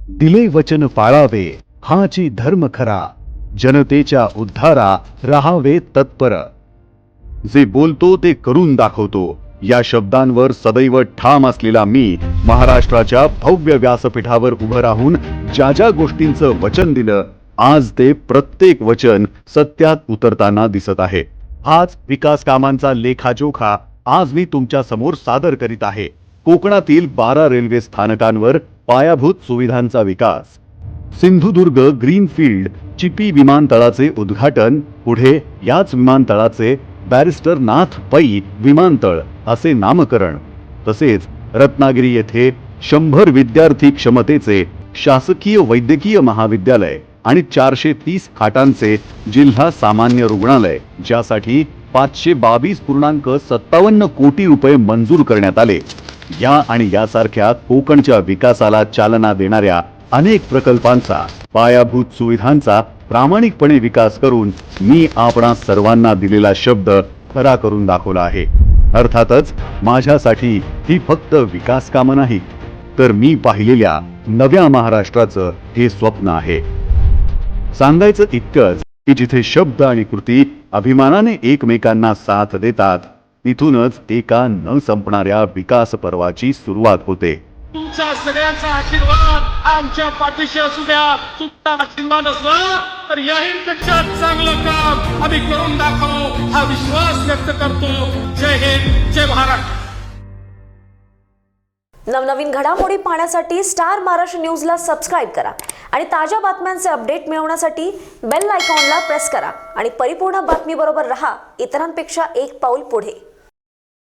दिले वचन पाळावे हाची धर्म खरा, जनतेच्या उद्धारा राहावे तत्पर. जे बोलतो ते करून दाखवतो या शब्दांवर सदैव ठाम असलेला मी महाराष्ट्राच्या भव्य व्यासपीठावर उभं राहून ज्या ज्या गोष्टींचं वचन दिलं, आज ते प्रत्येक वचन सत्यात उतरताना दिसत आहे. हाच विकास कामांचा लेखाजोखा आज मी तुमच्या समोर सादर करीत आहे. कोकणातील 12 रेल्वे स्थानकांवर पायाभूत सुविधांचा विकास, सिंधुदुर्ग ग्रीनफील्ड चिपी विमानतळाचे उद्घाटन, पुढे याच विमानतळाचे बॅरिस्टर नाथ पै विमानतळ असे नामकरण, तसेच रत्नागिरी येथे 100 विद्यार्थी क्षमतेचे शासकीय वैद्यकीय महाविद्यालय आणि 430 खाटांचे जिल्हा सामान्य रुग्णालय, ज्यासाठी 522.57 कोटी रुपये मंजूर करण्यात आले. या आणि यासारख्या कोकणच्या विकासाला चालना देणाऱ्या अनेक प्रकल्पांचा, पायाभूत सुविधांचा प्रामाणिकपणे विकास करून मी आपणा सर्वांना दिलेला शब्द खरा करून दाखवला आहे. अर्थातच माझ्यासाठी ही फक्त विकास कामं नाही, तर मी पाहिलेल्या नव्या महाराष्ट्राचं हे स्वप्न आहे. सांगायचं इतकंच की जिथे शब्द आणि कृती अभिमानाने एकमेकांना साथ देतात, तिथूनच एका न संपणाऱ्या विकास पर्वाची सुरुवात होते. तुमचा सगळ्यांचा आशीर्वाद आमच्या पाठीशी असू द्या. तुमचा आशीर्वाद असला तर याहीपेक्षा चांगलं काम आम्ही करून दाखवू हा विश्वास व्यक्त करतो. जय हिंद, जय महाराष्ट्र. नवनवीन घडामोडी पाहण्यासाठी स्टार महाराष्ट्र न्यूजला सबस्क्राईब करा आणि ताज्या बातम्यांचे अपडेट मिळवण्यासाठी बेल आयकॉनला प्रेस करा आणि परिपूर्ण बातमीबरोबर रहा, इतरांपेक्षा एक पाऊल पुढे.